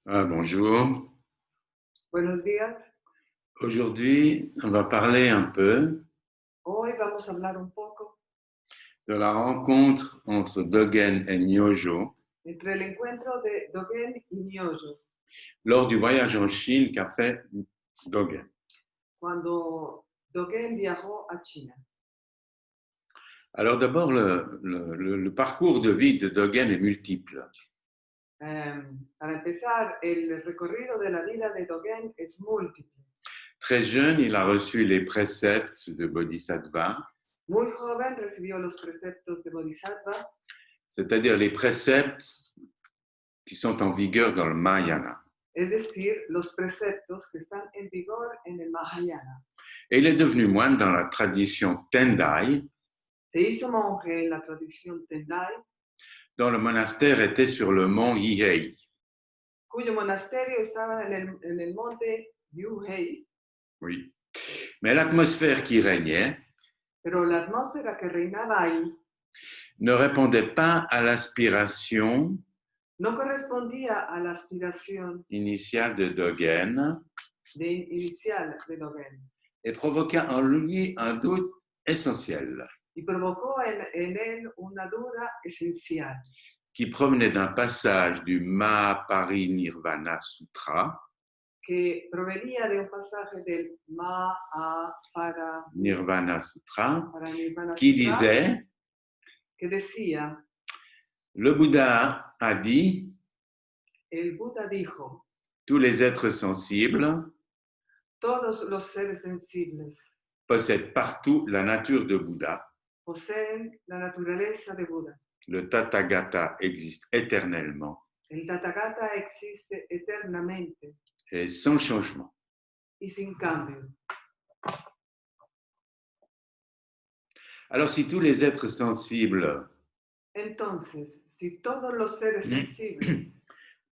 Bonjour. Buenos días. Aujourd'hui, on va parler un peu Hoy vamos a hablar un poco de la rencontre entre Dogen et Nyojo entre el encuentro de Dogen y Myojo, lors du voyage en Chine qu'a fait Dogen. cuando Dogen viajó a China. Alors d'abord, le parcours de vie de Dogen est multiple. Para empezar, el recorrido de la vida de Dogen es múltiple. Très jeune, il a reçu les préceptes de Bodhisattva, Muy joven recibió los preceptos de Bodhisattva, c'est-à-dire les préceptes qui sont en vigueur dans le Mahayana. es decir, los preceptos que están en vigor en el Mahayana. Et il est devenu moine dans la tradition Tendai, Se hizo monje en la tradición Tendai, dont le monastère était sur le mont Hihei. cuyo monasterio estaba en el monte Yuhei. Oui. Mais l'atmosphère qui régnait Pero la atmósfera que reinaba ahí ne répondait pas à l'aspiration no correspondía a la aspiración initiale de Dogen inicial de Dogen et provoqua en lui un doute essentiel y provocó en él una duda esencial qui provenait d'un passage du Mahaparinirvana Sutra, que provenía de un pasaje del Nirvana Sutra, Nirvana qui Sutra, disait que decía, le Bouddha a dit el Buda dijo, tous les êtres sensibles todos los seres sensibles possèdent partout la nature de Bouddha. poseen la naturaleza de Buda. Le Tathagata existe éternellement El Tathagata existe eternamente et sans changement. y sin cambio. Alors, si tous les êtres sensibles Entonces, si todos los seres sensibles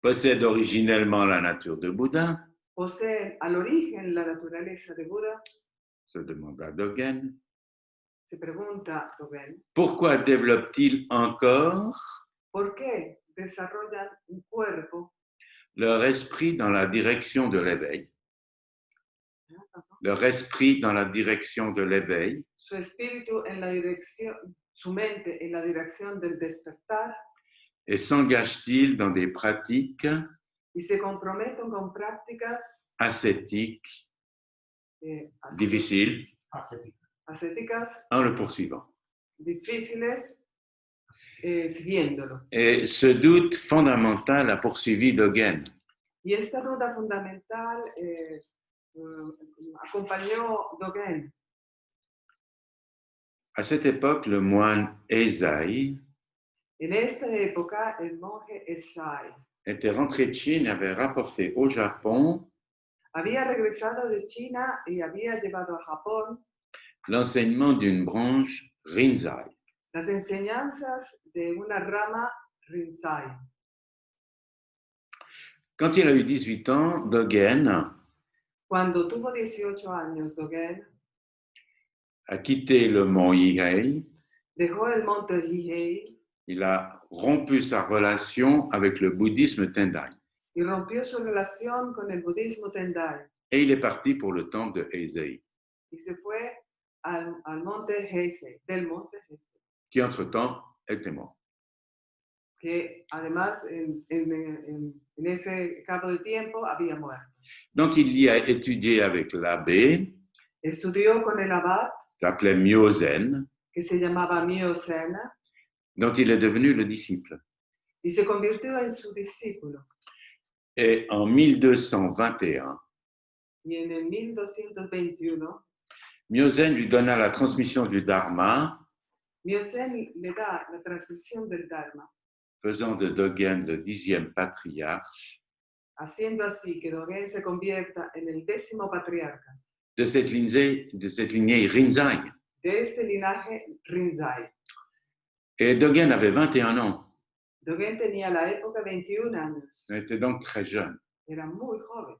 possèdent originellement la nature de Bouddha, poseen al origen la naturaleza de Buda, se demanda Dogen, se pregunta Dogen, pourquoi développent-ils encore ¿por qué desarrollan un cuerpo, leur esprit dans la direction de l'éveil, leur esprit dans la direction de l'éveil, su espíritu en la dirección, su mente en la dirección del despertar, et s'engagent-ils dans des pratiques y se comprometen con prácticas ascétiques difficiles ascéticas en le poursuivant? difíciles, siguiéndolo? Et ce doute fondamental a poursuivi Dogen. Y esta duda fundamental acompañó Dogen. À cette époque, le moine Eisai En esta época, el monje Esai était rentré de Chine et avait rapporté au Japon había regresado de China y había llevado a Japón l'enseignement d'une branche Rinzai. las enseñanzas de una rama Rinzai. Quand il a eu 18 ans, Dogen Cuando tuvo 18 años, Dogen a quitté le mont Hihei. dejó el monte Hihei Il a rompu sa relation avec le bouddhisme Tendai. y rompió su relación con el budismo Tendai. Et il est parti pour le temple de Heisei, Y se fue al monte Heisei, del monte Heisei, qui entre-temps était mort. que además en ese cabo de tiempo había muerto. Donc il y a étudié avec l'abbé, Estudió con el abad, l'appelait Myozen, que se llamaba Myozen, dont il est devenu le disciple. y se convirtió en su discípulo. Et en 1221, Y en el 1221, Myozen lui donna la transmission du Dharma, Myozen le da la transmisión del Dharma, faisant de Dogen le 10e patriarche haciendo así que Dogen se convierta en el 10º patriarca de cette lignée Rinzai. de este linaje Rinzai. Et Dogen avait 21 ans. Dogen tenía a la época 21 años. Il était donc très jeune. Era muy joven.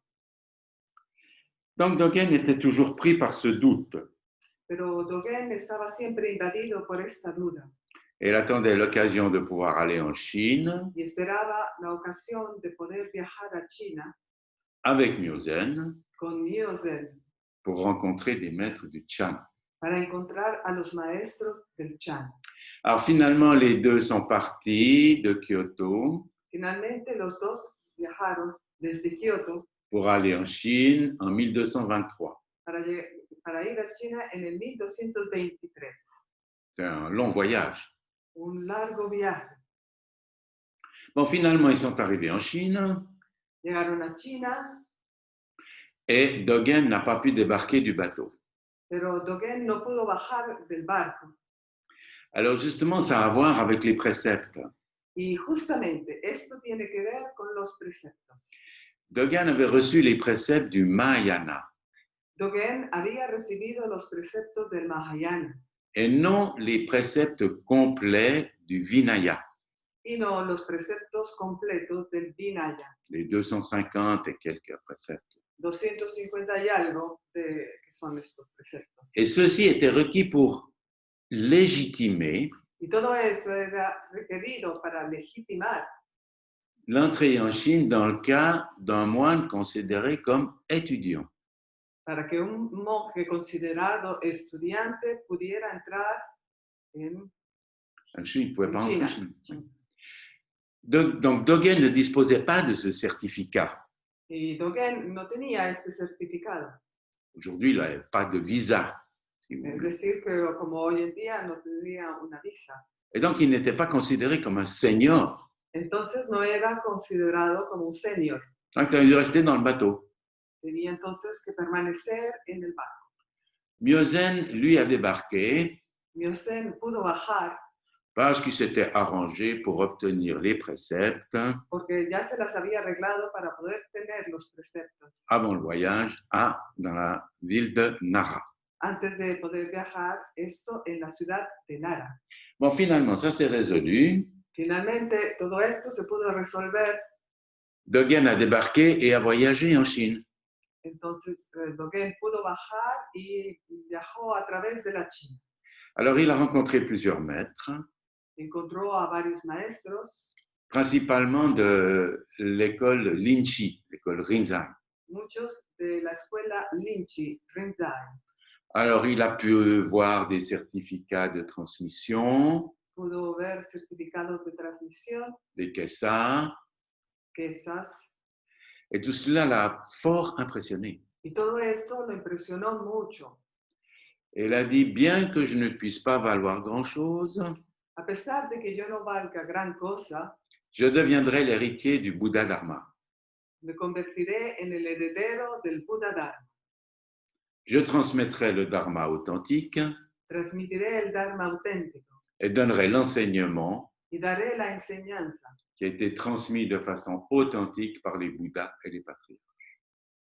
Donc Dogen était toujours pris par ce doute. Pero Dogen estaba siempre invadido por esta duda. Elle attendait l'occasion de pouvoir aller en Chine y esperaba la ocasión de poder viajar a China avec Myozen con Myozen pour rencontrer des maîtres du Chan. para encontrar a los maestros del Chan. Alors finalement, les deux sont partis de Kyoto Finalmente, los dos viajaron desde Kioto pour aller en Chine en 1223. para ir a China en el 1223. C'est un long voyage. Un largo viaje. Bon, finalement, ils sont arrivés en Chine Llegaron a China, et Dogen n'a pas pu débarquer du bateau. pero Dogen no pudo bajar del barco. Alors justement, ça a à voir avec les préceptes. Y justamente esto tiene que ver con los preceptos. Dogen avait reçu les préceptes du Mahayana Dogen había recibido los preceptos del Mahayana et non les préceptes complets du Vinaya, y no los preceptos completos del Vinaya. les 250 et quelques préceptes. 250 y algo que son estos preceptos. Et ceci était requis pour légitimer Y todo esto era requerido para legitimar l'entrée en Chine dans le cas d'un moine considéré comme étudiant. para que un monje considerado estudiante pudiera entrar en En Chine, il ne pouvait pas entrer China. en Chine. Donc Dogen ne disposait pas de ce certificat. Y Dogen no tenía este certificado. Aujourd'hui, il n'a pas de visa. Si vous Es voulez. decir, que como hoy en día no tenía una visa. Et donc, il n'était pas considéré comme un senior. Entonces no era considerado como un senior. Donc, il a dû rester dans le bateau. Tenía entonces que permanecer en el barco. Myozen, lui, a débarqué Myozen pudo bajar parce qu'il s'était arrangé pour obtenir les préceptes porque ya se las había arreglado para poder tener los preceptos avant le voyage dans la ville de Nara. antes de poder viajar esto en la ciudad de Nara. Bon, finalement, ça s'est résolu. Finalmente, todo esto se pudo resolver. Dogen a débarqué et a voyagé en Chine. Entonces, Dogen pudo bajar y viajó a través de la China. Alors, il a rencontré plusieurs maîtres, Encontró a varios maestros, principalement de l'école Linchi, l'école Rinzai. muchos de la escuela Linchi, Rinzai. Alors, il a pu voir des certificats de transmission, Pudo ver certificados de transmisión, des kessas, quesas, et tout cela l'a fort impressionné. y todo esto lo impresionó mucho. Elle a dit, bien que je ne puisse pas valoir grand-chose, A pesar de que yo no valga gran cosa, je deviendrai l'héritier du Bouddha Dharma. me convertiré en el heredero del Buda Dharma. Je transmettrai le Dharma authentique Transmitiré el Dharma auténtico et donnerai l'enseignement y daré la enseñanza qui a été transmis de façon authentique par les Bouddhas et les patriarches.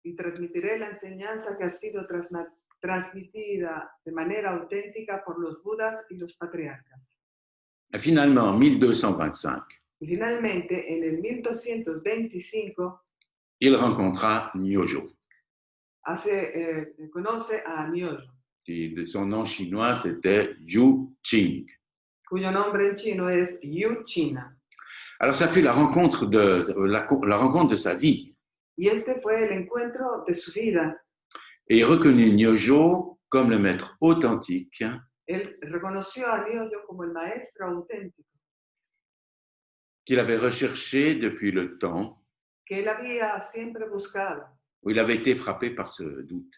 y transmitiré la enseñanza que ha sido transmitida de manera auténtica por los Budas y los patriarcas. Et finalement, en 1225, Y finalmente, en el 1225, il rencontra Nyojo, conoce a Nyojo, qui de son nom chinois c'était Yu Qing. cuyo nombre en chino es Yu China. Alors ça fut la rencontre de sa vie. Y este fue el encuentro de su vida. Et il reconnut Nyojo comme le maître authentique Él reconoció a Nyojo como el maestro auténtico qu'il avait recherché depuis le temps que él había siempre buscado, où il avait été frappé par ce doute.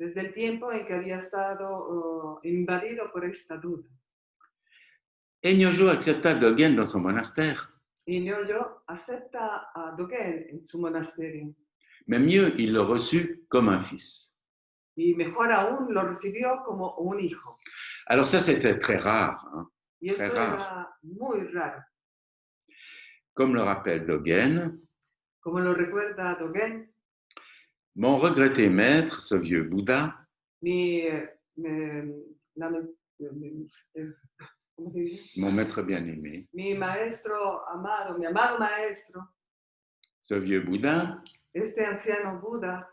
desde el tiempo en que había estado invadido por esta duda. Et Nyojo accepta Dogen dans son monastère. Y Nyojo acepta a Dogen en su monasterio. Mais mieux, il le reçut comme un fils. Y mejor aún, lo recibió como un hijo. Alors ça, c'était très rare. Hein. Y esto Très rare. era muy raro. Comme le rappelle Dogen, Como lo recuerda Dogen, mon regretté maître, ce vieux Bouddha, ¿cómo se dice? mon maître bien-aimé, Mi maestro amado, mi amado maestro, ce vieux Bouddha, este anciano Buda,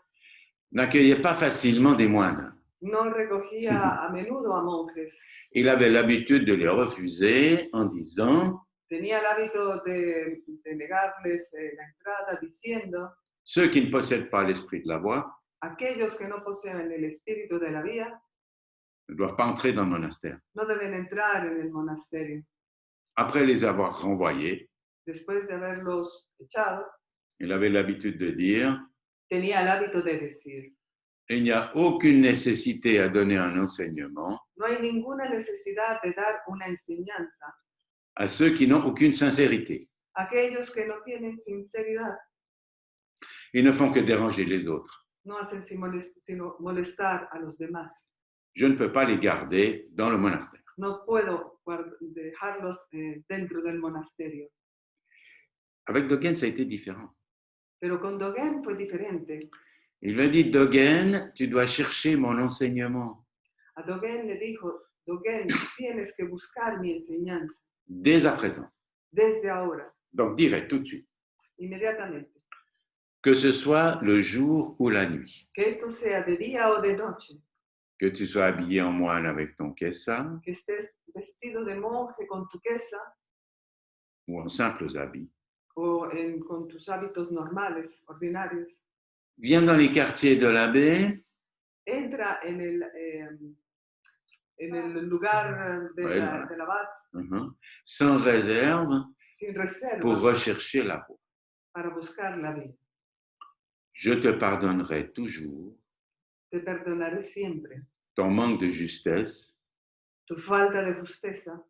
n'accueillait pas facilement des moines. No recogía a menudo a monjes. Il avait l'habitude de les refuser en disant Tenía el hábito de negarles la entrada diciendo, ceux qui ne possèdent pas l'esprit de la voix aquellos que no poseen el espíritu de la vía ne doivent pas entrer dans le monastère. no deben entrar en el monasterio. Après les avoir renvoyés, Después de haberlos echado, il avait l'habitude de dire tenía el hábito de decir, il n'y a aucune nécessité à donner un enseignement no hay ninguna necesidad de dar una enseñanza à ceux qui n'ont aucune sincérité. a aquellos que no tienen sinceridad, Ils ne font que déranger les autres. no hacen sino molestar a los demás. Je ne peux pas les garder dans le monastère. No puedo dejarlos dentro del monasterio. Avec Dogen, ça a été différent. Pero con Dogen fue diferente. Il lui a dit, Dogen, tu dois chercher mon enseignement. A Dogen le dijo, Dogen, tienes que buscar mi enseñanza Dès à présent. desde ahora, Donc, direct, tout de suite. inmediatamente. Que ce soit le jour ou la nuit. Que esto sea de día o de noche, Que tu sois habillé en moine avec ton kessa que estés vestido de monje con tu quesa ou en simples habits. o con tus hábitos normales, ordinarios. Viens dans les quartiers de la baie. Entra en el lugar del abad Sans réserve sin reserva pour rechercher la voie. para buscar la vida. Je te pardonnerai toujours Te perdonaré siempre ton manque de justesse tu falta de justeza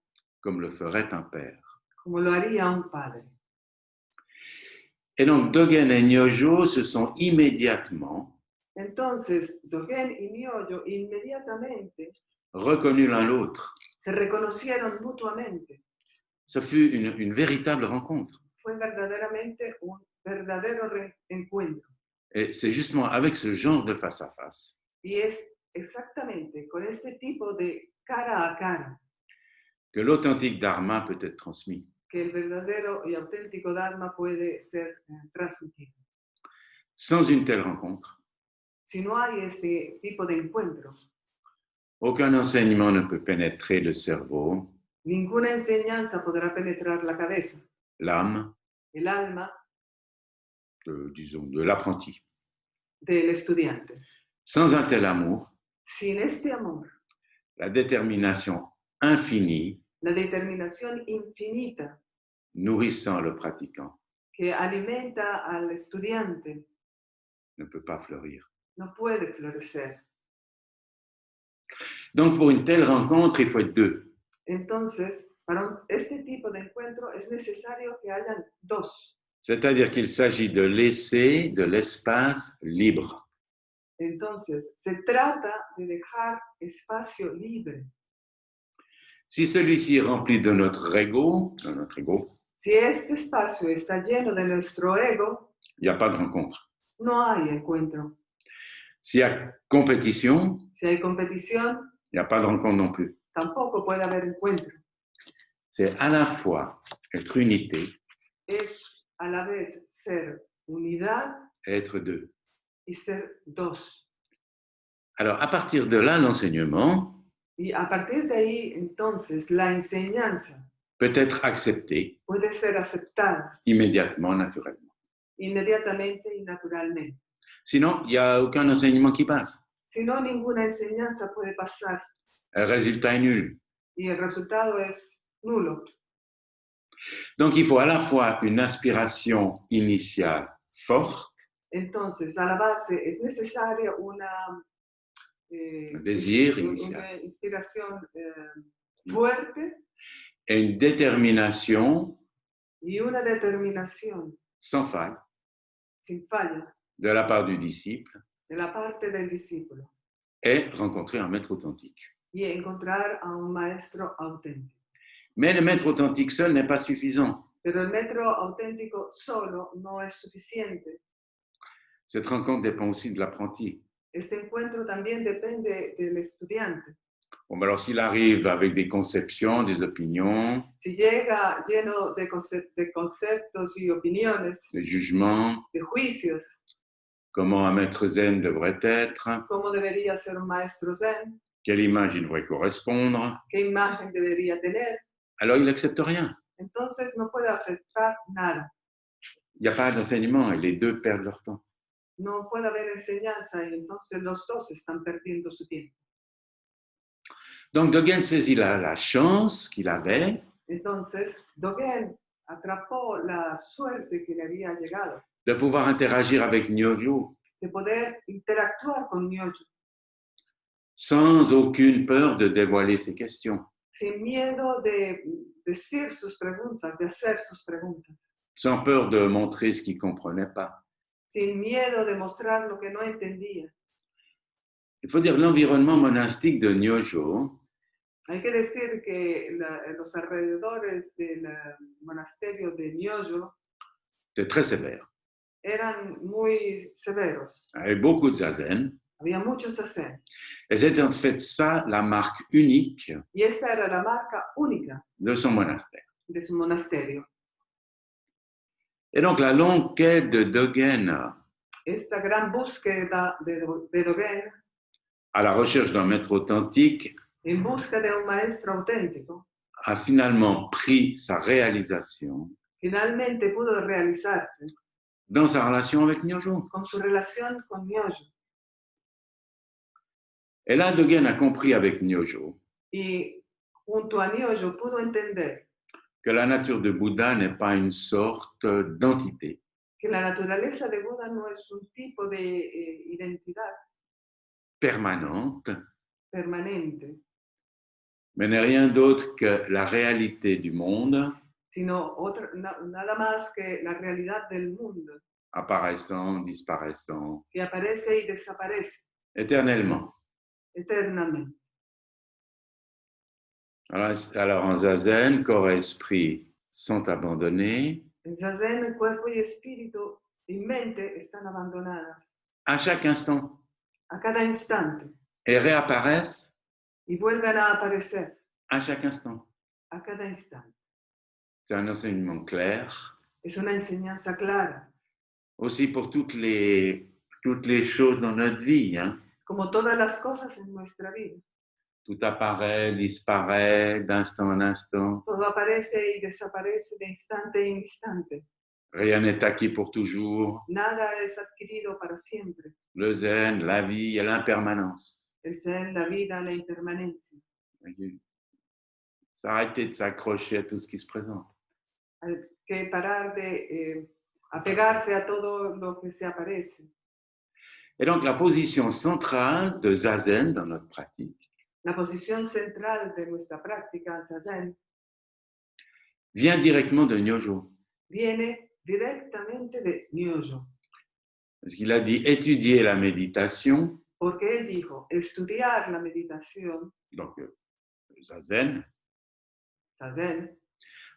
comme le ferait un père. como lo haría un padre. Et donc Dogen et Nyojo se sont immédiatement Entonces, Dogen y Nyojo inmediatamente reconnus l'un l'autre. se reconocieron mutuamente. Ça fut une véritable rencontre. Fue verdaderamente un verdadero encuentro. Et c'est justement avec ce genre de face à face Y es exactamente con este tipo de cara a cara que l'authentique Dharma peut être transmis. que el verdadero y auténtico Dharma puede ser transmitido. Sans une telle rencontre, Si no hay ese tipo de encuentro, aucun enseignement ne peut pénétrer le cerveau, ninguna enseñanza podrá penetrar la cabeza, l'âme, el alma disons, de l'apprenti. del estudiante. Sans un tel amour, Sin este amor, la détermination infinie la determinación infinita nourrissant le pratiquant que alimenta al estudiante ne peut pas fleurir. no puede florecer. Donc, pour une telle rencontre, il faut être deux. Entonces, para este tipo de encuentro es necesario que hayan dos. C'est-à-dire qu'il s'agit de laisser de l'espace libre. Entonces, se trata de dejar espacio libre. Si celui-ci est rempli de notre ego, Si este espacio está lleno de nuestro ego, il n'y a pas de rencontre. no hay encuentro. S'il y a compétition, Si hay competición, il n'y a pas de rencontre non plus. tampoco puede haber encuentro. C'est à la fois être unité Es a la vez ser unidad et être deux. y ser dos. Alors, à partir de là, l'enseignement Y a partir de ahí, entonces, la enseñanza peut être accepté puede ser aceptada immédiatement, naturellement. inmediatamente y naturalmente. Sinon, il n'y a aucun enseignement qui passe. Si no, ninguna enseñanza puede pasar Le résultat est nul. y el resultado es nulo. Donc, il faut à la fois une aspiration initiale forte, Entonces, a la base es necesaria un désir una initial inspiración fuerte et une détermination y una determinación sans faille sin falla de la part du disciple de la parte del discípulo et rencontrer un maître authentique. y encontrar a un maestro auténtico. Mais le maître authentique seul n'est pas suffisant. Pero el maestro auténtico solo no es suficiente. Cette rencontre dépend aussi de l'apprenti. Este encuentro también depende del estudiante. Bon, alors s'il arrive avec des conceptions, des opinions, Si llega lleno de conceptos y opiniones, des jugements, de juicios, comment un maître zen devrait être, cómo debería ser un maestro zen, quelle image il devrait correspondre. qué imagen debería tener. Alors il n'accepte rien. Entonces no puede aceptar nada. Il n'y a pas d'enseignement et les deux perdent leur temps. No puede haber enseñanza y entonces los dos están perdiendo su tiempo. Donc Dogen saisit la chance qu'il avait Entonces, Dogen atrapó la suerte que le había llegado de pouvoir interagir avec Nyojo de poder interactuar con Nyojo sans aucune peur de dévoiler ses questions, sin miedo de decir sus preguntas, de hacer sus preguntas, sans peur de montrer ce qu'il ne comprenait pas. sin miedo de mostrar lo que no entendía. Il faut dire que l'environnement monastique de Nyojo Hay que decir que los alrededores del monasterio de Nyojo était très sévère. eran muy severos. Il y avait beaucoup de zazen. Había muchos zen. Et c'était en fait ça la marque unique Y esa era la marca única de son monastère. de su monasterio. Et donc la longue quête de Dogen Esta gran búsqueda de Dogen à la recherche d'un maître authentique en busca de un maestro auténtico a finalement pris sa réalisation finalmente pudo realizarse dans sa relation avec Nyojo. con su relación con Nyojo. Et là, Dogen a compris avec Nyojo Y junto a Nyojo pudo entender que la nature de Bouddha n'est pas une sorte d'entité, que la naturaleza de Buda no es un tipo de identidad permanente, permanente, mais n'est rien d'autre que la réalité du monde sino nada más que la realidad del mundo apparaissant, disparaissant, que aparece y desaparece éternellement. eternamente. Alors en zazen, corps et esprit sont abandonnés. En Zazen, el cuerpo y espíritu y mente están abandonadas À chaque instant a cada instante et réapparaissent y vuelven a aparecer à chaque instant. a cada instante. C'est un enseignement clair, Es una enseñanza clara, aussi pour toutes les choses dans notre vie. Hein. como todas las cosas en nuestra vida. Tout apparaît, disparaît d'instant en instant. Todo aparece y desaparece de instante en instante. Rien n'est acquis pour toujours. Nada es adquirido para siempre. Le zen, la vie et l'impermanence. El zen, la vida, la impermanencia. S'arrêter de s'accrocher à tout ce qui se présente. Hay que parar de apegarse a todo lo que se aparece. Et donc la position centrale de zazen dans notre pratique La posición central de nuestra práctica en Zazen vient directement de Nyojo. viene directamente de Nyojo, Parce qu'il a dit étudier la méditation, porque él dijo, estudiar la meditación, donc zazen, Zazen,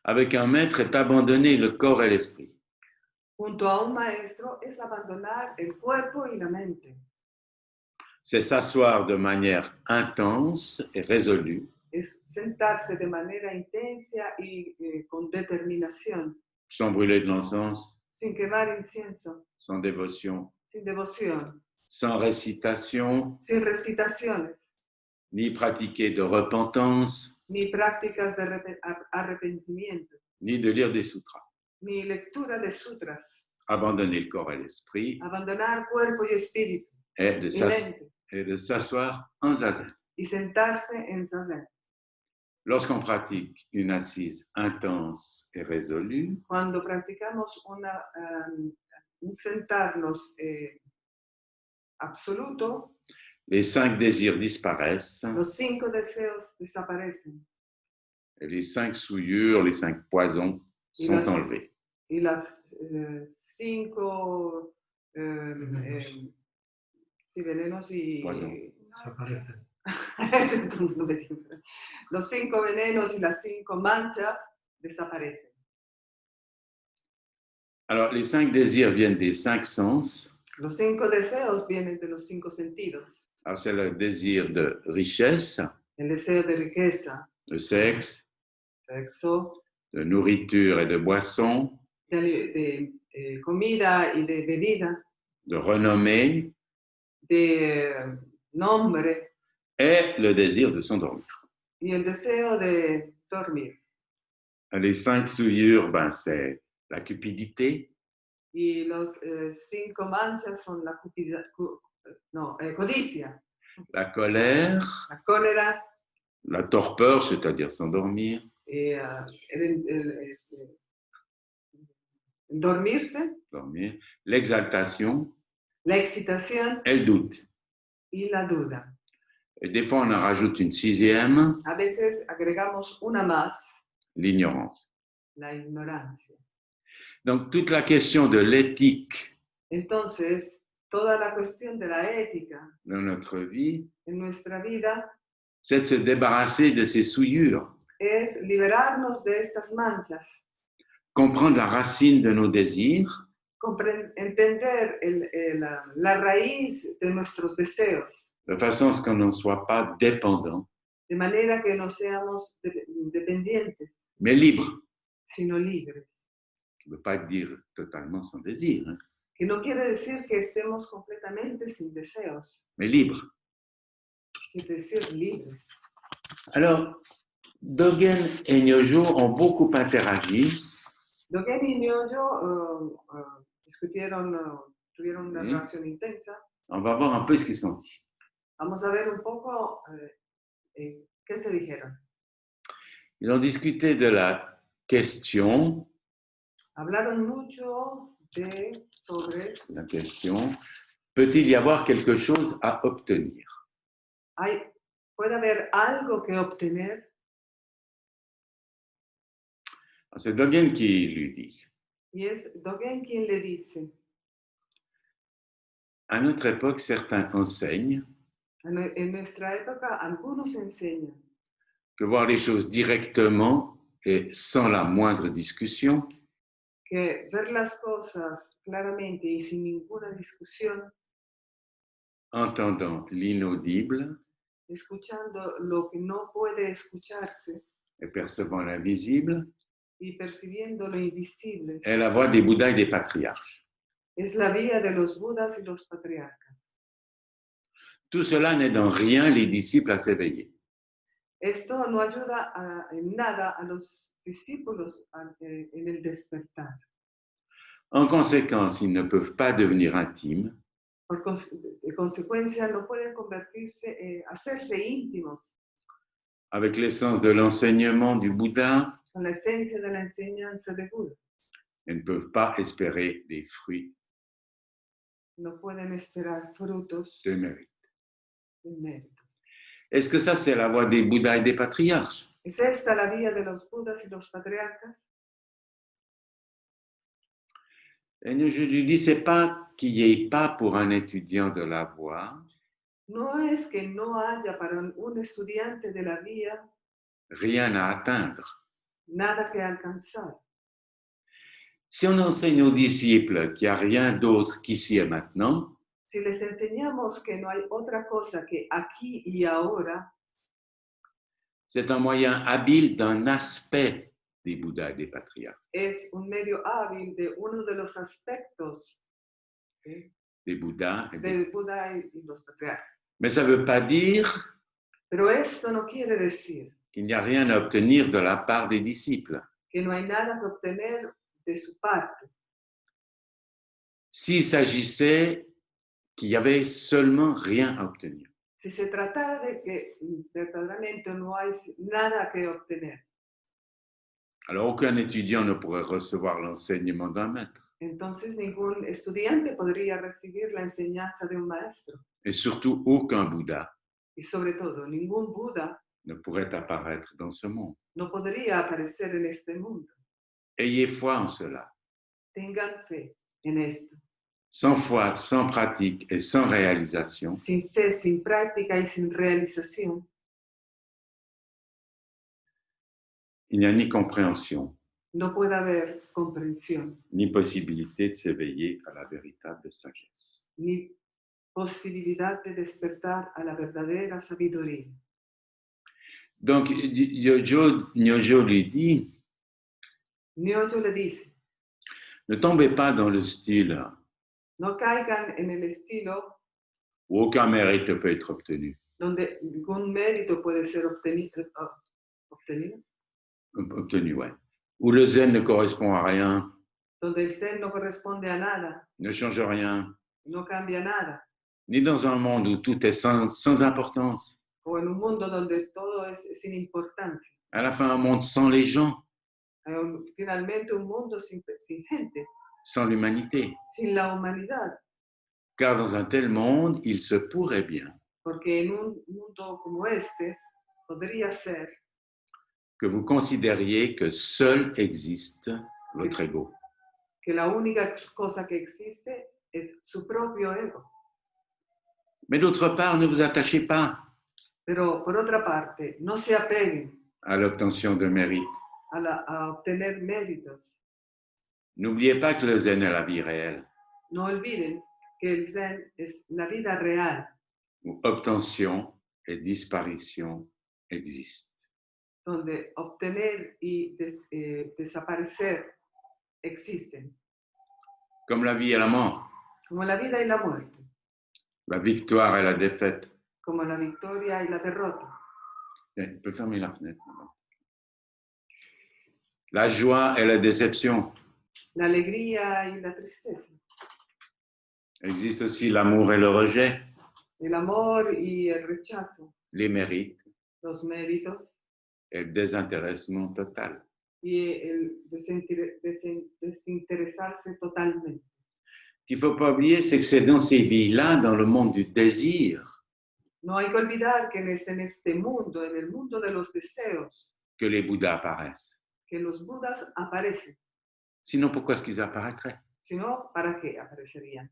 avec un maître est abandonner le corps et l'esprit. junto a un maestro es abandonar el cuerpo y la mente. C'est s'asseoir de manière intense et résolue Es sentarse de manera intensa y con determinación, sans brûler de l'encens, sin quemar incienso, sans dévotion, sin devoción, sans récitation, sin recitaciones, ni pratiquer de repentance, ni prácticas de arrepentimiento, ni de lire des sutras. ni lectura de sutras. Abandonner le corps et l'esprit Abandonar cuerpo y espíritu et y mente de s'asseoir en zazen. y sentarse en Zazen. Lorsqu'on pratique une assise intense et résolue, Cuando practicamos un sentarnos absoluto, les 5 désirs disparaissent los 5 deseos desaparecen et les 5 souillures, les 5 poisons sont enlevés. y las 5 venenos y Desaparecen. los 5 venenos y las 5 manchas desaparecen. Alors, les 5 désirs viennent des 5 sens. Los 5 deseos vienen de los 5 sentidos. Alors, c'est le désir de richesse, El deseo de riqueza, de sexe, sexo, de nourriture et de boisson, de comida y de bebida, de renommée de nombre et le désir de s'endormir. y el deseo de dormir. Les 5 souillures, c'est la cupidité, Y los 5 manchas son la codicia, la colère, la cólera, la torpeur, c'est-à-dire s'endormir, dormirse, dormir, l'exaltation la excitación et le doute. y la duda. Et des fois, on en rajoute une 6e, A veces agregamos una más, l'ignorance. la ignorancia. Donc, toute la question de l'éthique Entonces, toda la cuestión de la ética dans notre vie, en nuestra vida c'est de se débarrasser de ces souillures, es liberarnos de estas manchas, comprendre la racine de nos désirs entender la raíz de nuestros deseos, de façon à ce qu'on n'en soit pas dépendant, de manera que no seamos dependientes, mais libre. sino libres. Ça ne veut pas dire totalement sans désir, hein, Que no quiere decir que estemos completamente sin deseos, mais libre. quiere decir libres. Alors, Dogen et Nyojo ont beaucoup interagi. Dogen y Nyojo tuvieron una Sí. relación intensa. On va voir un peu ce qu'ils sont dit. Vamos a ver un poco qué se dijeron. Ils ont discuté de la question, Hablaron mucho sobre peut-il y avoir quelque chose à obtenir? puede haber algo que obtener. C'est Dogen qui lui dit. Y es Dogen quien le dice. À notre époque, certains enseignent En nuestra época, algunos enseñan que voir les choses directement et sans la moindre discussion, que ver las cosas claramente y sin ninguna discusión, entendant l'inaudible escuchando lo que no puede escucharse et percevant l'invisible, y percibiendo lo invisible, est la voie des Bouddhas et des patriarches. es la vía de los Budas y los patriarcas. Tout cela n'aide en rien les disciples à s'éveiller. Esto no ayuda en nada a los discípulos en el despertar. En conséquence, ils ne peuvent pas devenir intimes De consecuencia, no pueden convertirse, hacerse íntimos avec l'essence de l'enseignement du Bouddha con la esencia de la enseñanza de Buda. et ne peuvent pas espérer des fruits No pueden esperar frutos de mérite. de mérito. Est-ce que ça, c'est la voie des Bouddhas et des patriarches? ¿Es esta la vía de los Budas y los patriarcas? Et je lui dis, c'est pas qu'il n'y ait pas pour un étudiant de la voie No es que no haya para un estudiante de la vía rien à atteindre. nada que alcanzar. Si on enseigne aux disciples qu'il n'y a rien d'autre qu'ici et maintenant, Si les enseñamos que no hay otra cosa que aquí y ahora, c'est un moyen habile d'un aspect des Bouddhas et des patriarches, es un medio hábil de uno de los aspectos des Bouddhas et des... del Buda y los patriarcas. Mais ça ne veut pas dire Pero esto no quiere decir qu'il n'y a rien à obtenir de la part des disciples. que no hay nada que obtener de su parte. S'il s'agissait qu'il n'y avait seulement rien à obtenir. Si se tratara de que verdaderamente no hay nada que obtener, Alors aucun étudiant ne pourrait recevoir l'enseignement d'un maître. entonces ningún estudiante podría recibir la enseñanza de un maestro. Et surtout, aucun Bouddha Y sobre todo, ningún Buda ne pourrait apparaître dans ce monde. no podría aparecer en este mundo. Ayez foi en cela. Tengan fe en esto. Sans foi, sans pratique et sans réalisation, Sin fe, sin práctica y sin realización, il n'y a ni compréhension, no puede haber comprensión, ni possibilité de s'éveiller à la véritable sagesse. ni posibilidad de despertar a la verdadera sabiduría. Donc, Nyojo lui dit, Nyojo le dice, ne tombez pas dans le style No caigan en el estilo où aucun mérite ne peut être obtenu. donde ningún mérito puede ser obtenido, Obtenu, ouais. Où le zen ne correspond à rien, donde el zen no corresponde a nada, ne change rien, no cambia nada, ni dans un monde où tout est sans importance. o en un mundo donde todo es sin importancia. À la fin, un monde sans les gens, Finalmente un mundo sin gente, sans l'humanité. sin la humanidad, Car dans un tel monde, il se pourrait bien porque en un mundo como este podría ser que vous considériez que seul existe votre ego. que la única cosa que existe es su propio ego. Mais d'autre part, ne vous attachez pas Pero por otra parte, no se apeguen à l'obtention de mérite. a obtener méritos. N'oubliez pas que le zen est la vie réelle, No olviden que el zen es la vida real, où obtention et disparition existent. donde obtener y desaparecer existen, Comme la vie et la mort, como la vida y la muerte, la victoire et la défaite. como la victoria y la derrota, On peut fermer la fenêtre. La joie et la déception. la alegría y la tristeza, Il existe aussi l'amour et le rejet, el amor y el rechazo, les mérites los méritos et le désintéressement total. y el desinteresarse totalmente. Ce qu'il ne faut pas oublier, c'est que c'est dans ces vies-là, dans le monde du désir, No hay que olvidar que es en este mundo, en el mundo de los deseos, que les Bouddhas apparaissent. que los Budas aparecen. Sinon, pourquoi est-ce qu'ils apparaîtraient? Si no, ¿para qué aparecerían?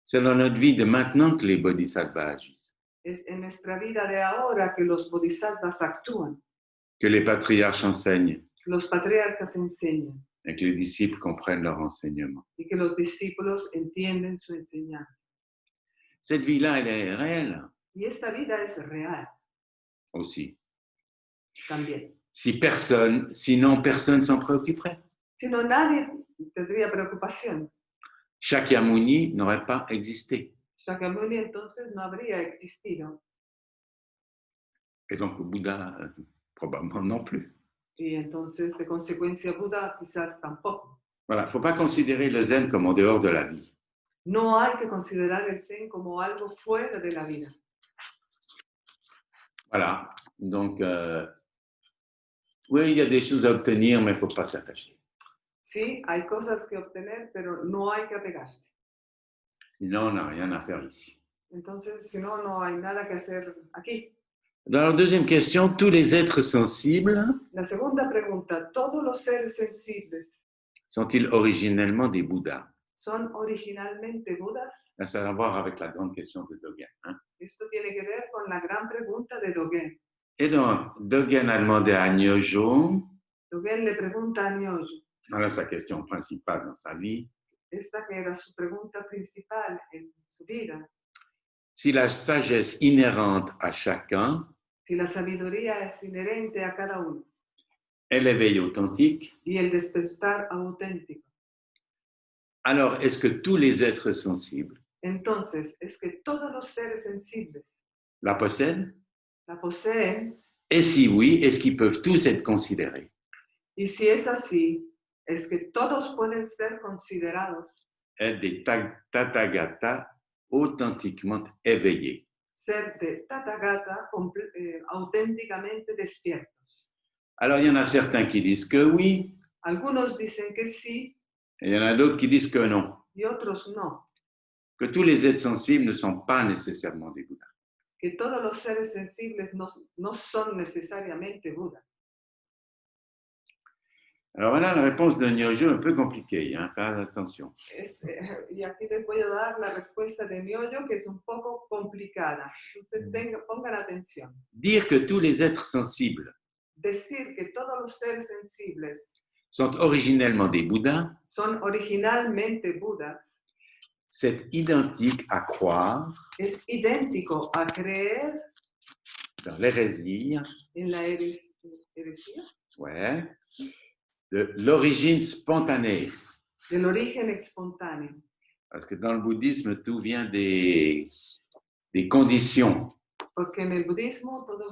C'est dans notre vie de maintenant que les bodhisattvas agissent, Es en nuestra vida de ahora que los bodhisattvas actúan, que les patriarches enseignent que los patriarcas enseñan et que les disciples comprennent leur enseignement. y que los discípulos entienden su enseñanza. Cette vie-là, elle est réelle Y esta vida es real aussi. también. Sinon personne s'en préoccuperait. Si no, nadie tendría preocupación. Shakyamuni n'aurait pas existé. Shakyamuni entonces no habría existido Et donc Bouddha, probablement non plus. y entonces de consecuencia Buda quizás tampoco. Voilà, il ne faut pas considérer le zen comme en dehors de la vie. No hay que considerar el zen como algo fuera de la vida. Voilà, donc oui, il y a des choses à obtenir, mais il ne faut pas s'attacher. Sí, hay cosas que obtener, pero no hay que apegarse. Sinon, on n'a rien à faire ici. Entonces, si no, no hay nada que hacer aquí. Dans la deuxième question, tous les êtres sensibles La segunda pregunta, ¿todos los seres sensibles sont-ils originellement des Bouddhas? son originalmente Budas? Ça a à voir avec la grande question de Dogen. Hein? Esto tiene que ver con la gran pregunta de Dogen. Et donc, Dogen a demandé à Nyojo, Dogen le pregunta a Nyojo, voilà sa question principale dans sa vie, esta que era su pregunta principal en su vida, si la sagesse inhérente à chacun si la sabiduría es inherente a cada uno est l'éveil authentique, y el despertar auténtico. alors est-ce que tous les êtres sensibles Entonces, ¿es que todos los seres sensibles la possèdent? la poseen? Et si oui, est-ce qu'ils peuvent tous être considérés? Y si es así, ¿es que todos pueden ser considerados Être des tathagata authentiquement éveillés? ser de Tathagata auténticamente despiertos? Alors, il y en a certains qui disent que oui, Algunos dicen que sí et il y en a d'autres qui disent que non, y otros no, que tous les êtres sensibles ne sont pas nécessairement des Bouddhas. que todos los seres sensibles no son necesariamente Buda. Alors voilà la réponse de Nyojo, un peu compliquée, hein, faites attention. Y aquí les voy a dar la respuesta de Nyojo, que es un poco complicada. Entonces pongan atención. Dire que tous les êtres sensibles Decir que todos los seres sensibles sont originellement des Bouddhas, son originalmente Budas, c'est identique à croire es idéntico a creer dans l'hérésie, en la heresía, ouais, de l'origine spontanée. del origen espontáneo. Parce que dans le bouddhisme, tout vient des conditions. Porque en el budismo todo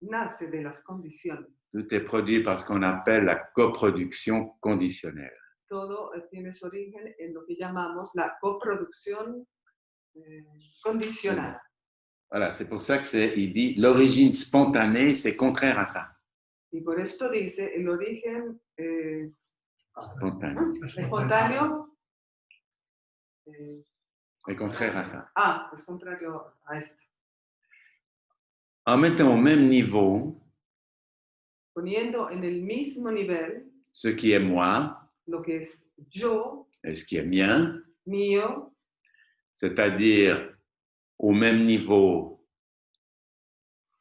nace de las condiciones. Tout est produit par ce qu'on appelle la coproduction conditionnelle. Todo tiene su origen en lo que llamamos la coproducción condicionada. Voilà, c'est pour ça qu'il dit l'origine spontanée, c'est contraire à ça. Y por esto dice el origen Spontané. espontáneo. C'est contraire à ça. Es contrario a esto. En mettant au même niveau Poniendo en el mismo nivel ce qui est moi lo que es yo, et ce qui est mien, mío, c'est-à-dire au même niveau,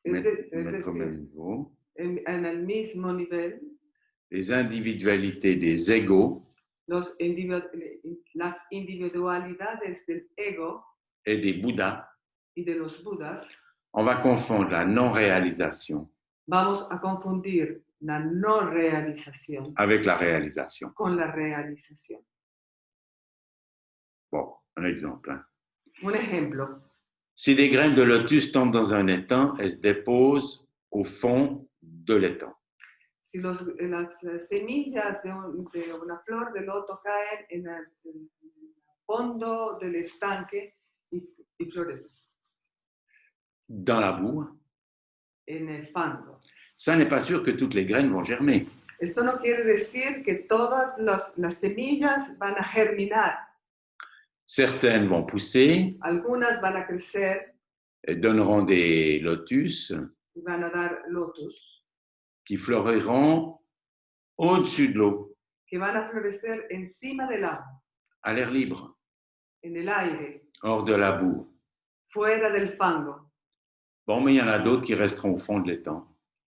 es mettre au decir, même niveau, en el mismo nivel, les individualités des égos las individualidades del ego et des Bouddhas. y de los Budas, On va confondre la non-réalisation vamos a confundir la no realización avec la réalisation. con la realización. Bon, un exemple. Hein. Un ejemplo, Si des graines de lotus tombent dans un étang, elles se déposent au fond de l'étang. si las semillas de una flor de loto caen en el fondo del estanque y florecen Dans la boue, en el fango. ça n'est pas sûr que toutes les graines vont germer. Esto no quiere decir que todas las semillas van a germinar. Certaines vont pousser Algunas van a crecer et donneront des lotus y van a dar lotus, qui fleuriront au-dessus de l'eau, que van a florecer encima del agua, à l'air libre, en el aire, hors de la boue. fuera del fango. Bon, mais il y en a d'autres qui resteront au fond de l'étang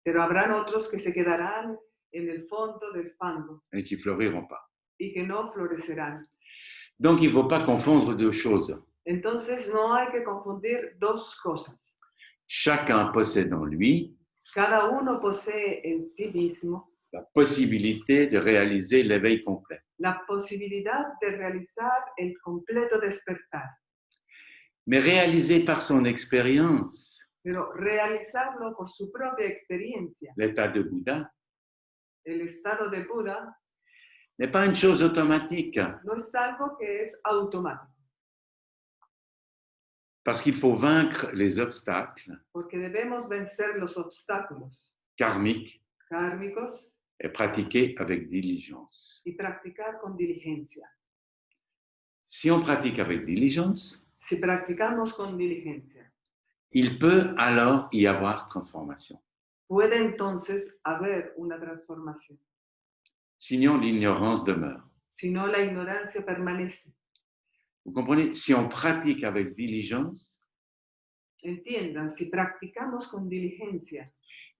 Pero habrán otros que se quedarán en el fondo del fango et qui fleuriront pas. y que no florecerán. Donc, il ne faut pas confondre deux choses. Entonces no hay que confundir dos cosas. Chacun possède en lui Cada uno posee en sí mismo la possibilité de réaliser l'éveil complet. la posibilidad de realizar el completo despertar. Mais réalisé par son expérience, Pero realizarlo por su propia experiencia, l'état de Bouddha, el estado de Buda, n'est pas une chose automatique, no es algo que es automático, parce qu'il faut vaincre les obstacles porque debemos vencer los obstáculos karmiques kármicos et pratiquer avec diligence. y practicar con diligencia. Si on pratique avec diligence, Si practicamos con diligencia, il peut alors y avoir transformation. puede entonces haber una transformación. Sinon, l'ignorance demeure. Si no, la ignorancia permanece. Vous comprenez? Si on pratique avec diligence, Entiendan, si practicamos con diligencia,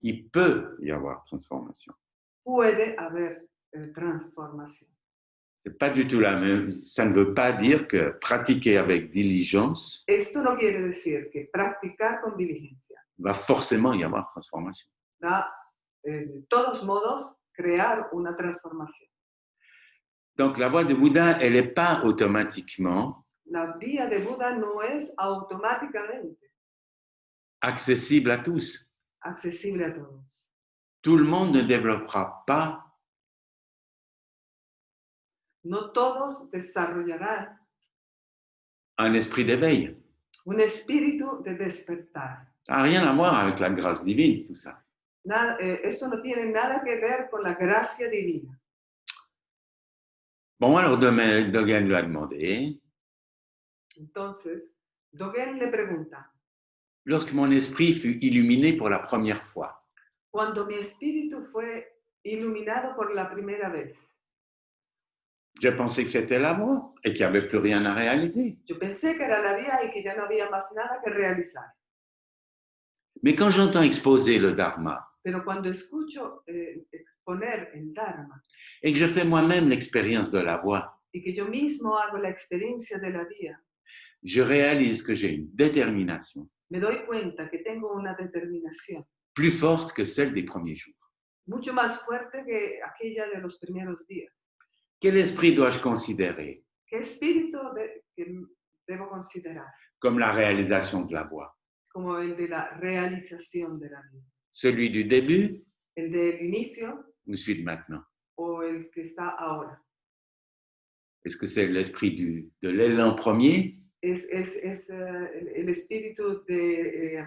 il peut y avoir transformation. puede haber transformación. C'est pas du tout la même. Ça ne veut pas dire que pratiquer avec diligence Esto no quiere decir que practicar con diligencia va forcément y avoir transformation. va, de todos modos, crear una transformación. Donc la voie de Bouddha, elle n'est pas automatiquement La vía de Buda no es automáticamente accessible à tous. accesible a todos. Tout le monde ne développera pas No todos desarrollarán un esprit d'éveil. un espíritu de despertar. Ça n'a rien à voir avec la grâce divine, tout ça. Esto no tiene nada que ver con la gracia divina. Bon, alors Dogen lui a demandé, Entonces, Dogen le pregunta, lorsque mon esprit fut illuminé pour la première fois, cuando mi espíritu fue iluminado por la primera vez, j'ai pensé que c'était la voie et qu'il n'y avait plus rien à réaliser. yo pensé que era la vía y que ya no había más nada que realizar. Mais quand j'entends exposer le Dharma Pero cuando escucho exponer el Dharma et que je fais moi-même l'expérience de la voie, y que yo mismo hago la experiencia de la vía, je réalise que j'ai une détermination me doy cuenta que tengo una determinación plus forte que celle des premiers jours. mucho más fuerte que aquella de los primeros días. Quel esprit dois-je considérer? ¿Qué espíritu que debo considerar? comme la réalisation de la voix. Como el de la realización de la vida. Celui du début ¿El del inicio ou celui de maintenant? o el que está ahora? Est-ce que c'est l'esprit de l'élan premier Es el espíritu de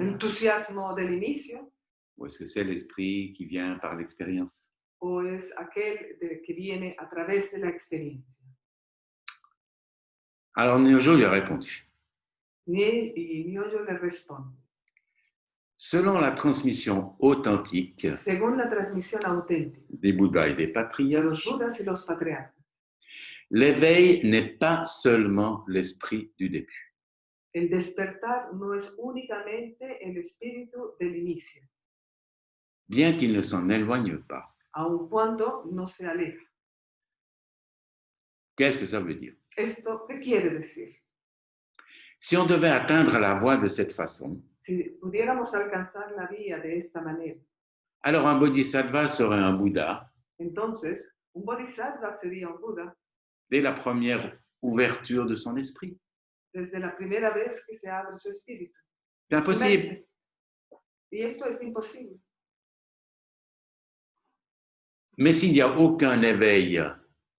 entusiasmo del inicio ou est-ce que c'est l'esprit qui vient par l'expérience? o es aquel que viene a través de la experiencia? Alors Nyojo lui a répondu. Y Nyojo le responde. Selon la transmission authentique Según la transmisión auténtica des Bouddhas et des de patriarches, los Budas y los patriarcas, l'éveil n'est pas seulement l'esprit du début. el despertar no es únicamente el espíritu del inicio, Bien qu'il ne s'en éloigne pas. aun cuando no se aleja. Qu'est-ce que ça veut dire? ¿Esto qué quiere decir? Si on devait atteindre la voie de cette façon, Si pudiéramos alcanzar la vía de esta manera, alors un bodhisattva serait un Bouddha entonces un bodhisattva sería un Buda dès la première ouverture de son esprit. desde la primera vez que se abre su espíritu. C'est impossible. Y esto es imposible. Mais s'il n'y a aucun éveil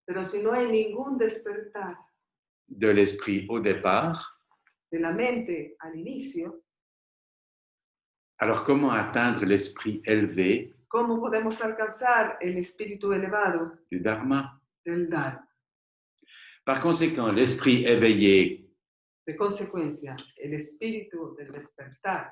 Pero si no hay ningún despertar de l'esprit au départ, de la mente al inicio, alors comment atteindre l'esprit élevé ¿cómo podemos alcanzar el espíritu elevado du Dharma? del Dharma? Par conséquent, l'esprit éveillé De consecuencia, el espíritu del despertar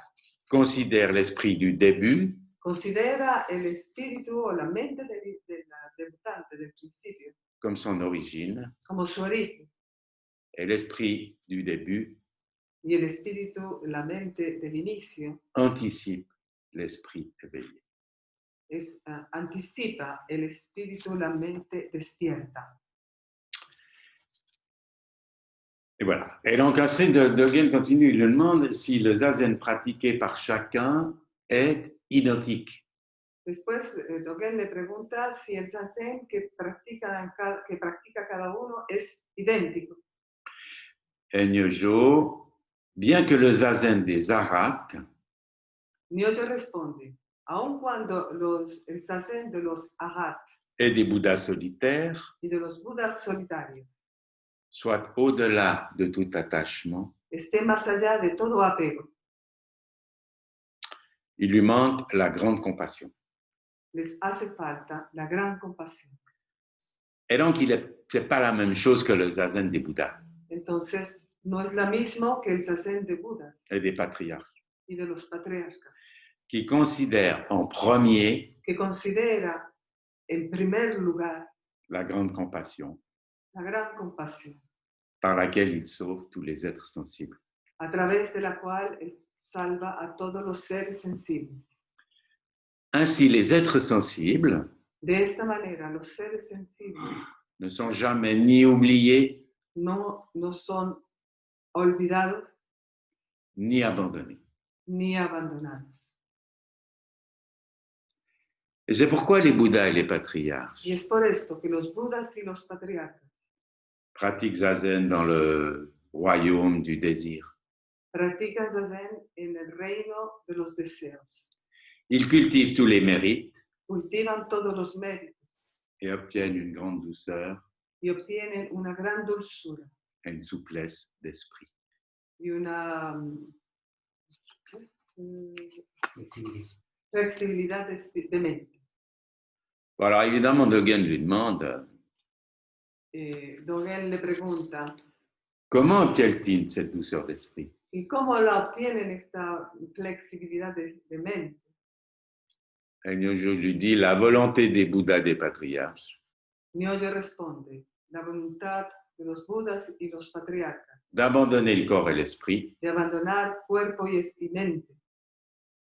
considère l'esprit du début considera el espíritu o la mente la debutante del principio comme son origine como su origen et l'esprit du début y el espíritu, la mente del inicio, anticipe l'esprit éveillé. anticipa el espíritu, la mente despierta. Et voilà. Et donc, ensuite, Dogen continue, il lui demande si le zazen pratiqué par chacun est identique. Después, Dogen le pregunta si el zazen que practica cada uno es idéntico. Et Nyojo, bien que le zazen des arhats Nyojo responde, aun cuando el zazen de los arhat et des bouddhas solitaires y de los budas solitarios soit au-delà de tout attachement, esté más allá de todo apego, il lui manque la grande compassion. les hace falta la gran compasión. Et donc, c'est pas la même chose que le zazen des bouddhas Entonces, no es la misma que el zazen de Buda et des patriarches, y de los patriarcas, qui considèrent en premier que considera en primer lugar la grande compassion la gran compasión, par laquelle il sauve tous les êtres sensibles. a través de la cual él salva a todos los seres sensibles. Ainsi, les êtres sensibles De esta manera, los seres sensibles ne sont jamais ni oubliés no son olvidados ni abandonnés. ni abandonados. Et c'est pourquoi les Bouddhas et les patriarches Y es por esto que los Budas y los patriarcas pratiquent zazen dans le royaume du désir. practican zazen en el reino de los deseos. Ils cultivent tous les mérites Cultivan todos los méritos et obtiennent une grande douceur y obtienen una gran dulzura et une souplesse d'esprit. y una flexibilidad de mente. Bon, alors évidemment, Dogen lui demande Dogen le pregunta, comment obtient-il cette douceur d'esprit? ¿y cómo la obtienen esta flexibilidad de mente? Et Nyojo lui dit la volonté des Bouddhas des patriarches Nyojo responde, la voluntad de los Budas y los patriarcas d'abandonner le corps et l'esprit de abandonar cuerpo y mente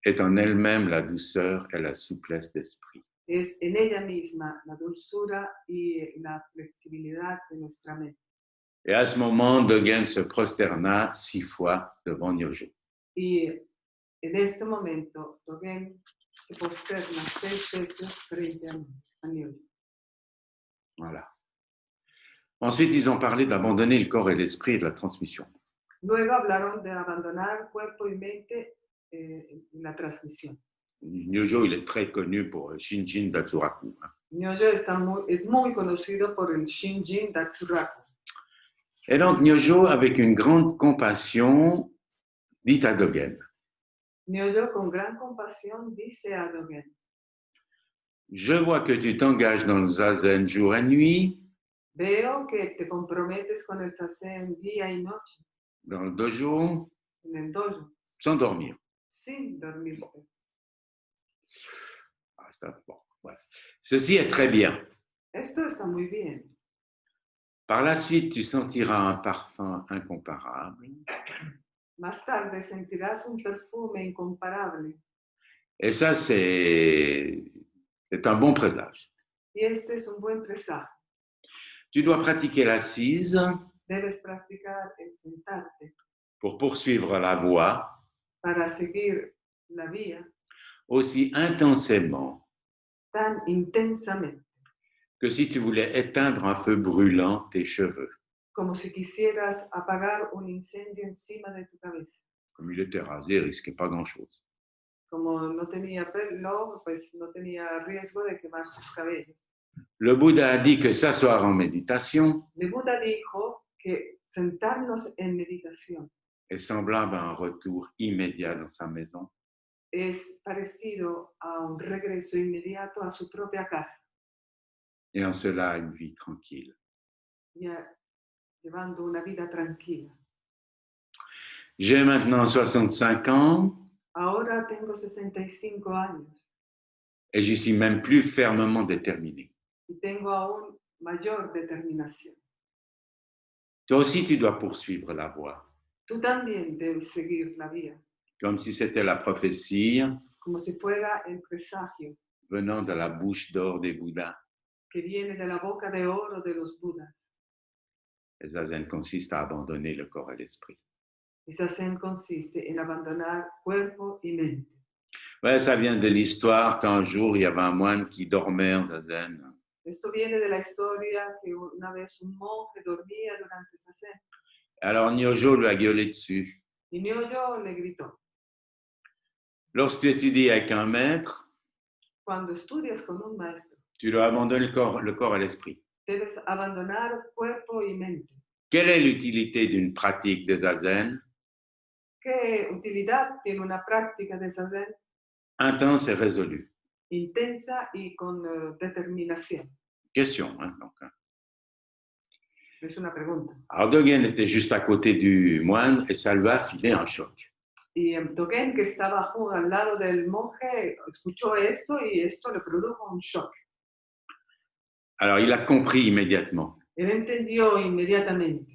est en elle-même la douceur et la souplesse d'esprit. es en ella misma la dulzura y la flexibilidad de nuestra mente. Et à ce moment, Dogen se prosterna 6 fois devant Nyojo. Y en este momento, Dogen se posterna 6 veces frente a Nyojo. Voilà. Ensuite, ils ont parlé d'abandonner le corps et l'esprit et de la transmission. Luego hablaron de abandonar cuerpo y mente en la transmisión. Nyojo, il est très connu pour Shinjin Datsuraku. Nyojo es muy conocido por el Shinjin Datsuraku. Et donc, Nyojo, avec une grande compassion, dit à Dogen, Nyojo con gran compasión dice a Dogen, je vois que tu t'engages dans le zazen jour et nuit, veo que te comprometes con el zazen día y noche dans le dojo, en el dojo, sans dormir. sin dormirte. Ah, bon, voilà. Ceci est très bien. Esto está muy bien. Par la suite, tu sentiras un parfum incomparable. Más tarde sentirás un perfume incomparable. Et ça, c'est un bon présage. Y este es un buen presagio. Tu dois pratiquer l'assise Debes practicar el sentarte pour poursuivre la voie para seguir la vía aussi intensément tan intensamente que si tu voulais éteindre un feu brûlant tes cheveux. como si quisieras apagar un incendio encima de tu cabeza. Comme il était rasé, il ne risquait pas grand-chose. Como no tenía pelo, pues no tenía riesgo de quemar sus cabellos. Le Bouddha a dit que s'asseoir en méditation El Buda dijo que sentarnos en meditación est semblable à un retour immédiat dans sa maison. es parecido a un regreso inmediato a su propia casa, Et en cela, une vie tranquille. ya llevando una vida tranquila. J'ai maintenant 65 ans Ahora tengo 65 años et j'y suis même plus fermement déterminé. y tengo aún mayor determinación. Toi aussi, tu dois poursuivre la voie, Tú también debes seguir la vía, comme si c'était la prophétie como si fuera el presagio venant de la bouche d'or des Bouddhas. que viene de la boca de oro de los Budas. Le zazen consiste à abandonner le corps et l'esprit. Y zazen consiste en abandonar cuerpo y mente. Ouais, ça vient de l'histoire qu'un jour, il y avait un moine qui dormait en zazen. Esto viene de la historia que una vez un monje dormía durante zazen Alors Nyojo lui a gueulé dessus. y Nyojo le gritó: Lorsque tu étudies avec un maître, cuando estudias con un maestro, tu dois abandonner le corps et l'esprit. debes abandonar cuerpo y mente. Quelle est l'utilité d'une pratique de zazen ¿Qué utilidad tiene una práctica de zazen intense et résolue? intensa y con determinación? Question, hein, donc. Es una pregunta. Alors Dogen était juste à côté du moine et ça lui a filé un choc. Y Dogen, que estaba al lado del monje, escuchó esto y esto le produjo un shock. Alors il a compris immédiatement. Él entendió inmediatamente.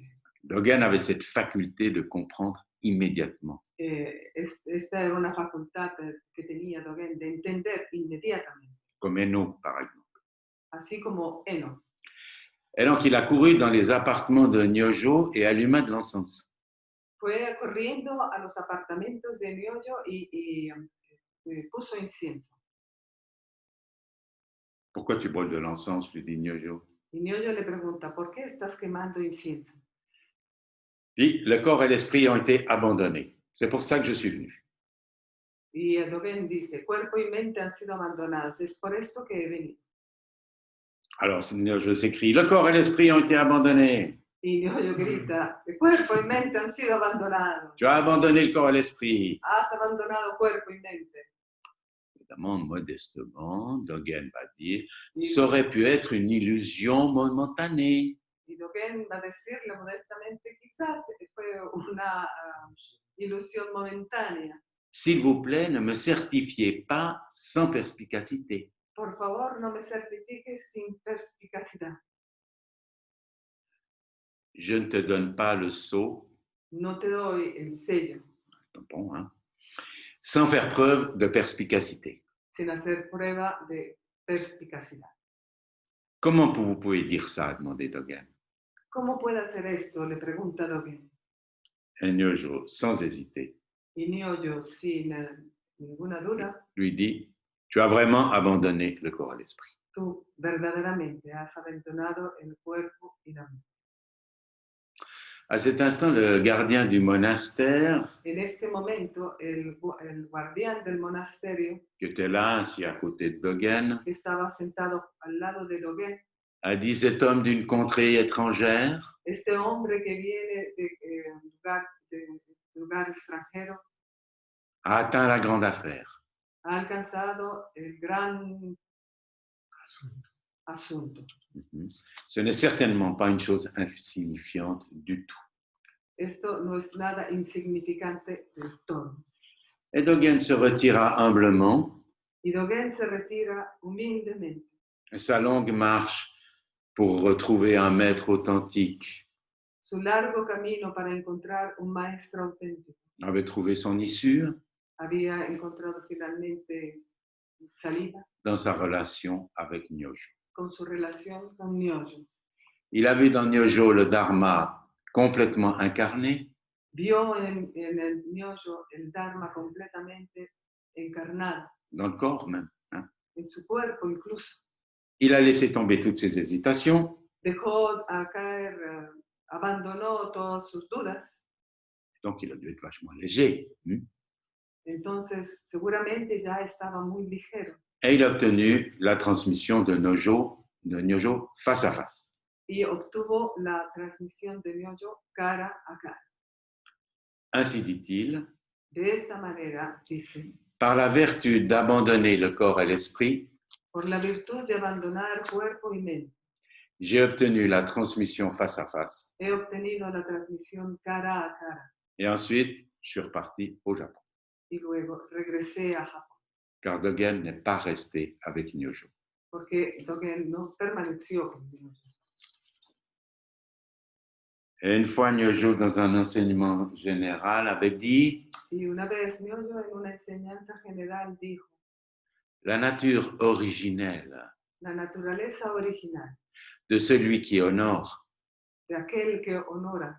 Dogen avait cette faculté de comprendre immédiatement. Esta era una facultad que tenía Dogen de entender inmediatamente. Comme Eno, par exemple. Así como Eno. Et donc il a couru dans les appartements de Nyojo et alluma de l'encens. Fue corriendo a los apartamentos de Nyojo y puso incienso. Pourquoi tu brûles de l'encens, lui dit Nyojo. Y Nyojo le pregunta: ¿por qué estás quemando incienso? Puis le corps et l'esprit ont été abandonnés. C'est pour ça que je suis venu. Y Dogen dice: cuerpo y mente han sido abandonados, es por esto que he venido. Alors Nyojo s'écrie, le corps et l'esprit ont été abandonnés. Y Nyojo grita: el cuerpo y mente han sido abandonados. Tu as abandonné le corps et l'esprit. Has abandonado cuerpo y mente. Évidemment, modestement, Dogen va dire, ça aurait pu être une illusion momentanée. Y Dogen va a decirle modestamente: quizás fue una ilusión momentánea. S'il vous plaît, ne me certifiez pas sans perspicacité. Por favor, no me certifiques sin perspicacidad. Je ne te donne pas le sceau, No te doy el sello bon, hein, sans faire preuve de perspicacité. sin hacer prueba de perspicacidad. Comment vous pouvez dire ça, a demandé Dogen. ¿Cómo puede hacer esto?, le pregunta Dogen. Et Nyojo, sans hésiter, Y Nyojo, sin ninguna duda, lui dit, tu as vraiment abandonné le corps et l'esprit. tú verdaderamente has abandonado el cuerpo y la mente. À cet instant, le gardien du monastère, En este momento, el guardián del monasterio, qui était là, assis à côté de Dogen, que estaba sentado al lado de Dogen, a dit: cet homme d'une contrée étrangère este hombre que viene de lugar extranjero, a atteint la grande affaire. ha alcanzado el gran asunto. Ce n'est certainement pas une chose insignifiante du tout. Esto no es nada insignificante del todo. Et Dogen se retira humblement. Y Dogen se retira humildemente. Sa longue marche pour retrouver un maître authentique Su largo camino para encontrar un maestro auténtico. avait trouvé son issue Había encontrado finalmente salida dans sa relation avec Nyojo. con su relación con Nyojo. Il a vu dans Nyojo le Dharma complètement incarné. Vio en el Nyojo el Dharma completamente encarnado. Dans le corps même. En su cuerpo incluso. Il a laissé tomber toutes ses hésitations. Dejó a caer, abandonó todas sus dudas. Donc, il a dû être vachement léger. Entonces, seguramente ya estaba muy ligero. Et il a obtenu la transmission de Nyojo face à face. Y obtuvo la transmisión de Nyojo cara a cara. Ainsi dit-il, De esa manera, dice, par la vertu d'abandonner le corps et l'esprit, por la virtud de abandonar cuerpo y mente, j'ai obtenu la transmission face à face. he obtenido la transmisión cara a cara. Et ensuite, je suis reparti au Japon. Y luego regresé a Japón. Car Dogen n'est pas resté avec Nyojo. Porque Dogen no permaneció con Nyojo. Et une fois, Nyojo, dans un enseignement général, avait dit: Y una vez Nyojo en una enseñanza general dijo: la nature originelle la naturaleza original de celui qui honore de aquel que honora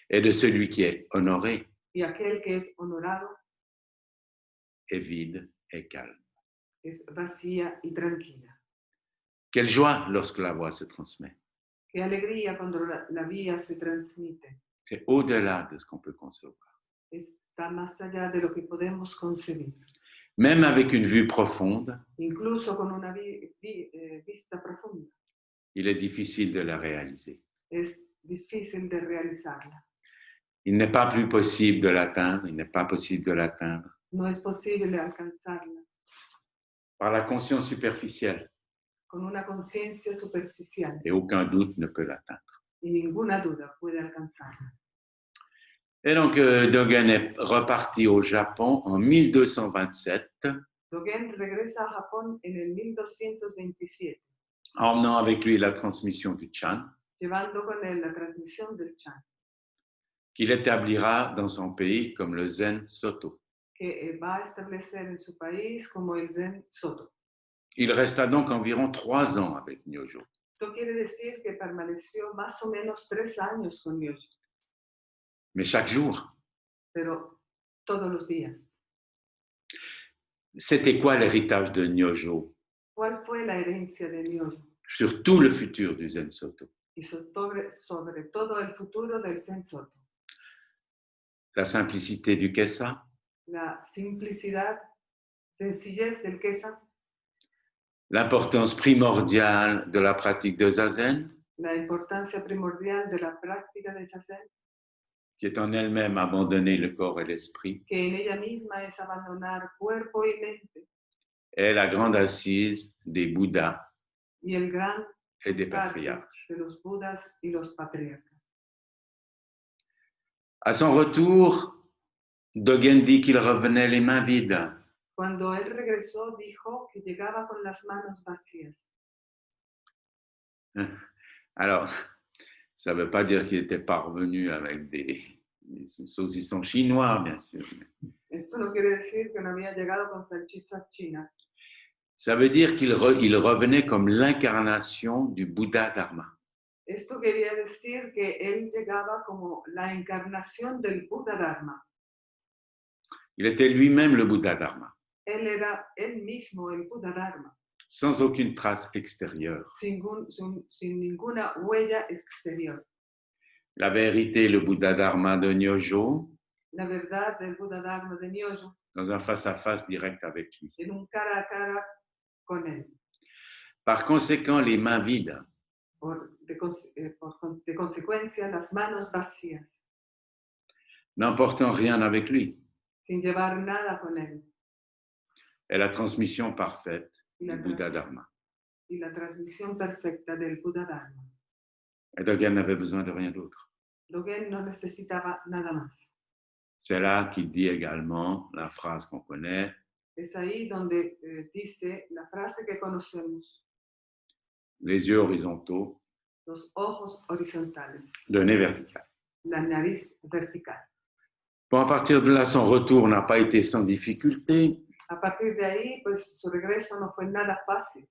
et de celui qui est honoré y aquel que es honorado est vide et calme. es vacía y tranquila. Quelle joie lorsque la voix se transmet. Qué alegría cuando la vía se transmite. C'est au-delà de ce qu'on peut concevoir. Está más allá de lo que podemos concebir. Même avec une vue profonde, Incluso con una vista profunda, il est difficile de la réaliser. es difícil de realizarla. Il n'est pas plus possible de l'atteindre, il n'est pas possible de l'atteindre No es posible alcanzarla par la conscience superficielle. con una conciencia superficial. Et aucun doute ne peut l'atteindre. Y ninguna duda puede alcanzarla. Et donc, Dogen est reparti au Japon en 1227. Dogen regresa a Japón en el 1227. Emmenant avec lui la transmission du Chan, Llevando con él la transmisión del Chan, qu'il établira dans son pays comme le Zen Soto. que va a establecer en su país como el Zen Soto. Il resta donc environ 3 ans avec Nyojo. Esto quiere decir que permaneció más o menos 3 años con Nyojo. Mais chaque jour. Pero todos los días. C'était quoi l'héritage de Nyojo? ¿Cuál fue la herencia de Nyojo? Sur tout le futur du Zen Soto. Y sobre todo el futuro del Zen Soto. La simplicité du Kesa. La simplicidad, sencillez del Kesa. L'importance primordiale de la pratique de Zazen. La importancia primordial de la práctica de Zazen. Qui est en elle-même abandonner le corps et l'esprit. Que en ella misma es abandonar cuerpo y mente. Et la grande assise des Bouddhas y el gran et des patriarches. De los Budas y los patriarcas. À son retour, Dogen dit qu'il revenait les mains vides. Cuando él regresó, dijo que llegaba con las manos vacías. Alors, ça ne veut pas dire qu'il était parvenu avec des saucissons chinois, bien sûr. Esto no quiere decir que no había llegado con salchichas chinas. Ça veut dire qu'il revenait comme l'incarnation du Bouddha Dharma. Esto quería decir que él llegaba como la encarnación del Buda Dharma. Il était lui-même le Bouddha Dharma. Él era él mismo el Buda Dharma. Sans aucune trace extérieure. Sin ninguna huella exterior. La vérité, le Bouddha Dharma de Nyojo, la verdad del Buda Dharma de Nyojo, dans un face-à-face direct avec lui. en un cara a cara con él. Par conséquent, les mains vides De consecuencia, las manos vacías, n'emportant rien avec lui, sin llevar nada con él, est la transmission parfaite y du la, Bouddha Dharma. y la transmisión perfecta del Buda Dharma. Et Dogen n'avait besoin de rien d'autre. Dogen no necesitaba nada más. C'est là qu'il dit également la phrase qu'on connaît, Es ahí donde dice la frase que conocemos, les yeux horizontaux, los ojos horizontales, le nez vertical. la nariz vertical. Bon, à partir de là, son retour n'a pas été sans difficulté, A partir de ahí, pues su regreso no fue nada fácil,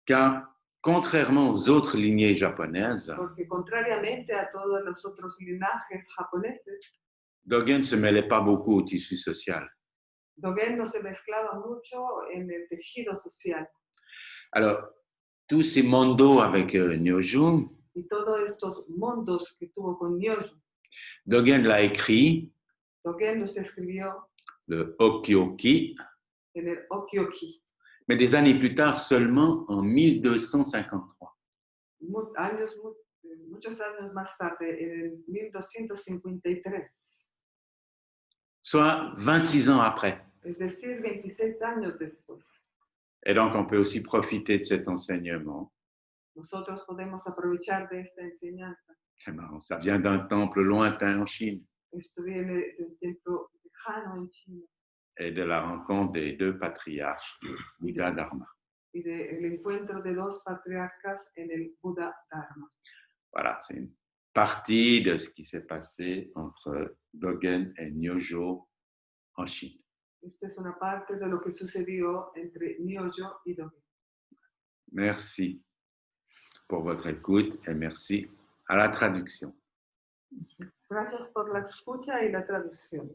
car contrairement aux autres lignées japonaises, porque contrariamente a todos los otros linajes japoneses, Dogen ne se mêlait pas beaucoup au tissu social. Dogen no se mezclaba mucho en el tejido social. Alors, tous ces mondos avec Nyojo, Y todos estos mundos que tuvo con Nyojo, Dogen l'a écrit, Dogen los escribió le Okyoki, en el Okyoki, mais des années plus tard, seulement en 1253. Muchos años más tarde, en el 1253, Soit 26 ans après. es decir, 26 años después. Et donc, on peut aussi profiter de cet enseignement. Nosotros podemos aprovechar de esta enseñanza. C'est marrant, ça vient d'un temple lointain en Chine Esto viene de un templo lejano en China et de la rencontre des deux patriarches du Bouddha Dharma. y del encuentro de dos patriarcas en el Buda Dharma. Voilà, c'est une partie de ce qui s'est passé entre Dogen et Nyojo en Chine. Esta es una parte de lo que sucedió entre Nyojo y Dogen. Merci pour votre écoute et merci à la traduction. Gracias por la escucha y la traducción.